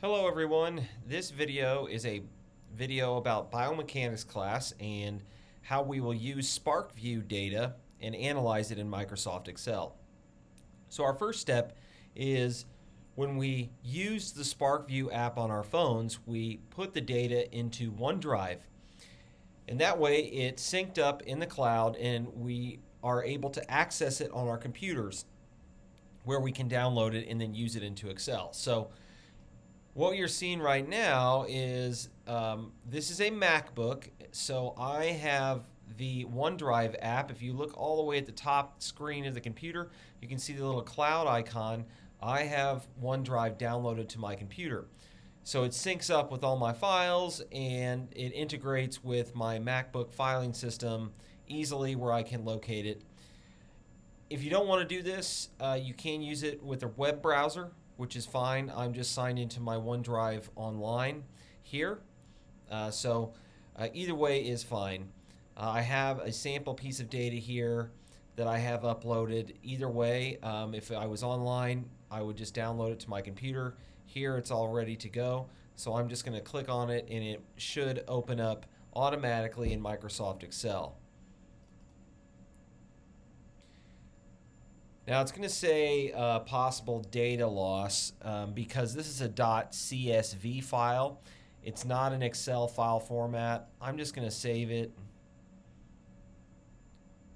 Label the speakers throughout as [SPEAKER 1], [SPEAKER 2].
[SPEAKER 1] Hello everyone, this video is a video about biomechanics class and how we will use Saprkvue data and analyze it in Microsoft Excel. So our first step is when we use the Saprkvue app on our phones, we put the data into OneDrive, and that way it's synced up in the cloud and we are able to access it on our computers where we can download it and then use it into Excel. So what you're seeing right now is this is a MacBook, so I have the OneDrive app. If you look all the way at the top screen of the computer, you can see the little cloud icon. I have OneDrive downloaded to my computer. So it syncs up with all my files and it integrates with my MacBook filing system easily where I can locate it. If you don't want to do this, you can use it with a web browser, which is fine. I'm just signed into my OneDrive online here. Either way is fine. I have a sample piece of data here that I have uploaded. Either way, if I was online, I would just download it to my computer. Here it's all ready to go. So I'm just going to click on it and it should open up automatically in Microsoft Excel. Now it's going to say possible data loss because this is a .csv file. It's not an Excel file format. I'm just going to save it.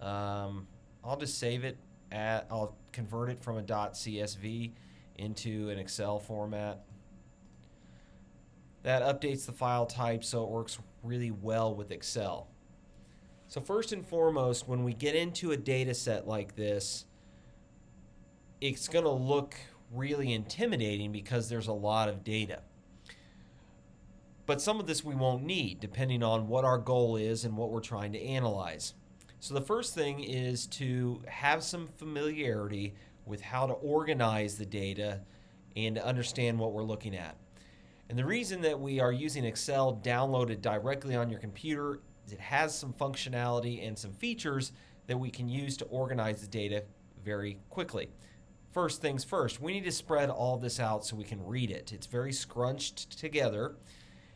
[SPEAKER 1] I'll just save it. I'll convert it from a .csv into an Excel format. That updates the file type so it works really well with Excel. So first and foremost, when we get into a data set like this, it's going to look really intimidating because there's a lot of data. But some of this we won't need depending on what our goal is and what we're trying to analyze. So the first thing is to have some familiarity with how to organize the data and to understand what we're looking at. And the reason that we are using Excel downloaded directly on your computer is it has some functionality and some features that we can use to organize the data very quickly. First things first, we need to spread all this out so we can read it. It's very scrunched together.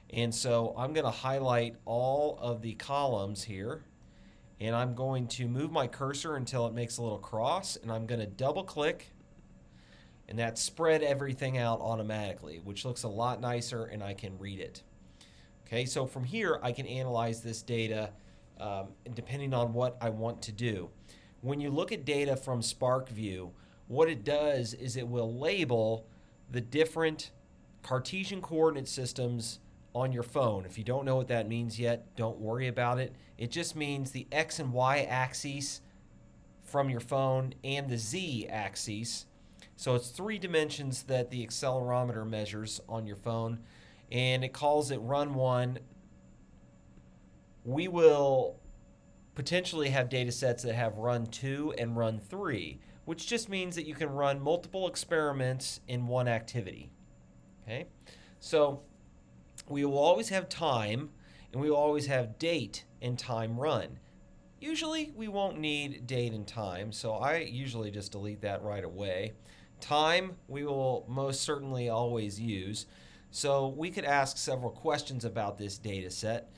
[SPEAKER 1] And so I'm going to highlight all of the columns here. And I'm going to move my cursor until it makes a little cross. And I'm going to double click. And that spread everything out automatically, which looks a lot nicer and I can read it. Okay, so from here I can analyze this data depending on what I want to do. When you look at data from Saprkvue, what it does is it will label the different Cartesian coordinate systems on your phone. If you don't know what that means yet, don't worry about it. It just means the X and Y axes from your phone and the Z axis. So it's 3 dimensions that the accelerometer measures on your phone, and it calls it run 1. We will potentially have data sets that have run 2 and run 3. Which just means that you can run multiple experiments in one activity. Okay, so we will always have time and we will always have date and time run. Usually we won't need date and time, so I usually just delete that right away. Time we will most certainly always use. So we could ask several questions about this data set.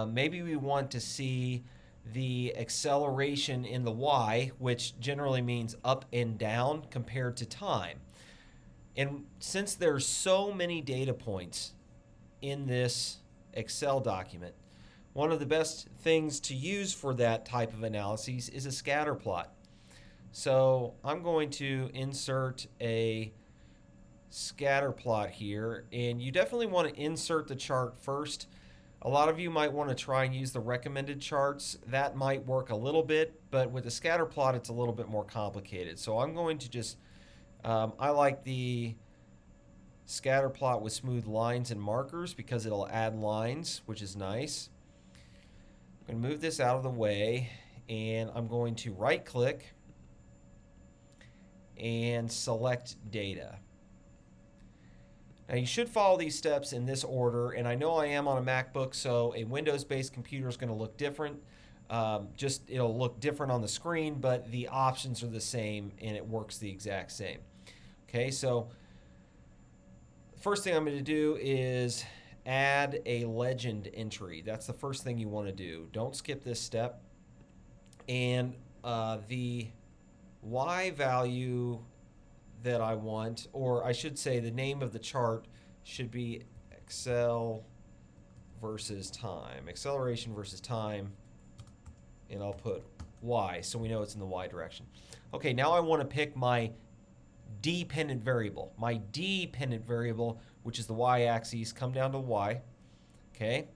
[SPEAKER 1] Maybe we want to see the acceleration in the y, which generally means up and down compared to time. And since there's so many data points in this Excel document, one of the best things to use for that type of analysis is a scatter plot. So I'm going to insert a scatter plot here, and you definitely want to insert the chart first. A lot of you might want to try and use the recommended charts. That might work a little bit, but with the scatter plot, it's a little bit more complicated. So I'm going to just, I like the scatter plot with smooth lines and markers because it'll add lines, which is nice. I'm going to move this out of the way, and I'm going to right click and select data. Now you should follow these steps in this order, and I know I am on a MacBook, so a Windows-based computer is going to look different. It'll look different on the screen, but the options are the same and it works the exact same. Okay, so First thing I'm going to do is add a legend entry. That's the first thing you want to do. Don't skip this step. And the Y value that I want, or I should say the name of the chart should be Excel versus time. Acceleration versus time. And I'll put Y so we know it's in the Y direction. Okay, now I want to pick my dependent variable. My dependent variable, which is the y-axis, come down to y. Okay,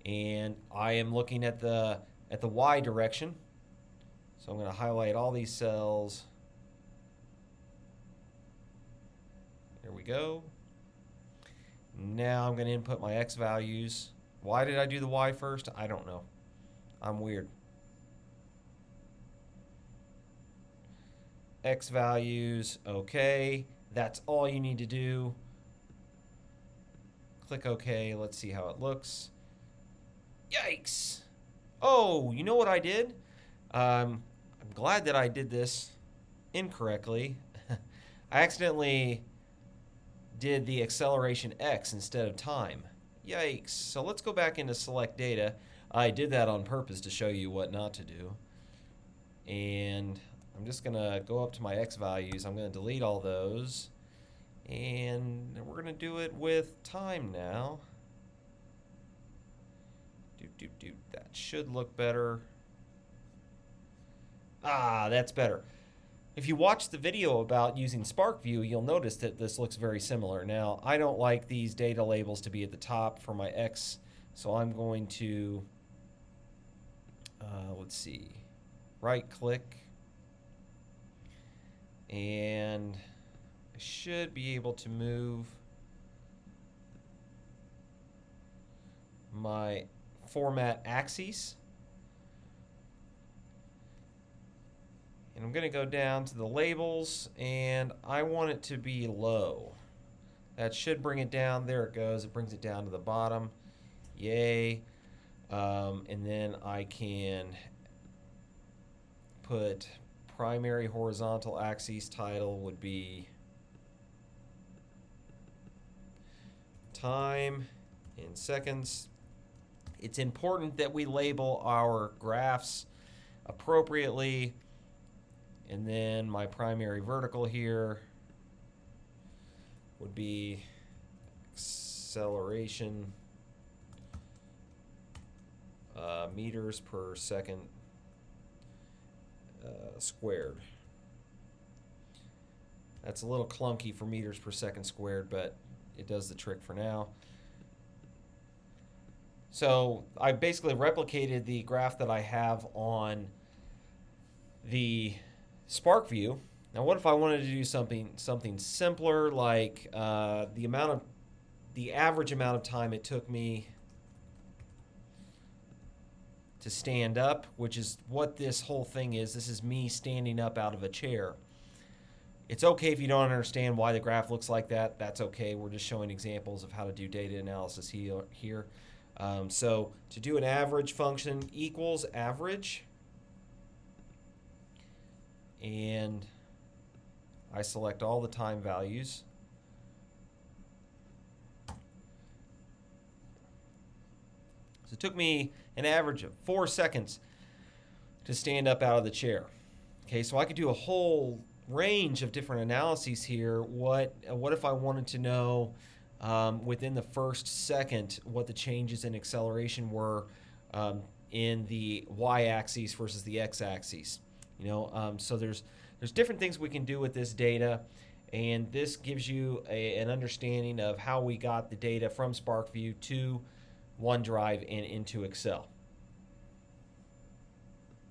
[SPEAKER 1] and I am looking at the y direction. So I'm going to highlight all these cells. There we go. Now I'm going to input my x values. Why did I do the y first? I don't know. I'm weird. X values, okay. That's all you need to do. Click OK. Let's see how it looks. Yikes! Oh, you know what I did? I'm glad that I did this incorrectly. I accidentally did the acceleration X instead of time. Yikes. So let's go back into select data. I did that on purpose to show you what not to do. And I'm just going to go up to my X values. I'm going to delete all those. And we're going to do it with time now. That should look better. Ah, that's better. If you watch the video about using Saprkvue, you'll notice that this looks very similar. Now, I don't like these data labels to be at the top for my X, so I'm going to, let's see, right-click, and I should be able to move my format axes. And I'm going to go down to the labels, and I want it to be low. That should bring it down. There it goes. It brings it down to the bottom. Yay. And then I can put primary horizontal axis title would be time in seconds. It's important that we label our graphs appropriately. And then my primary vertical here would be acceleration meters per second squared. That's a little clunky for meters per second squared, but it does the trick for now. So I basically replicated the graph that I have on the Saprkvue. Now, what if I wanted to do something simpler, like the average amount of time it took me to stand up, which is what this whole thing is. This is me standing up out of a chair. It's okay if you don't understand why the graph looks like that. That's okay. We're just showing examples of how to do data analysis here. So to do an average function equals average. And I select all the time values. So it took me an average of 4 seconds to stand up out of the chair. Okay, so I could do a whole range of different analyses here. What if I wanted to know within the first second what the changes in acceleration were in the y-axis versus the x-axis? So there's different things we can do with this data, and this gives you an understanding of how we got the data from Saprkvue to OneDrive and into Excel.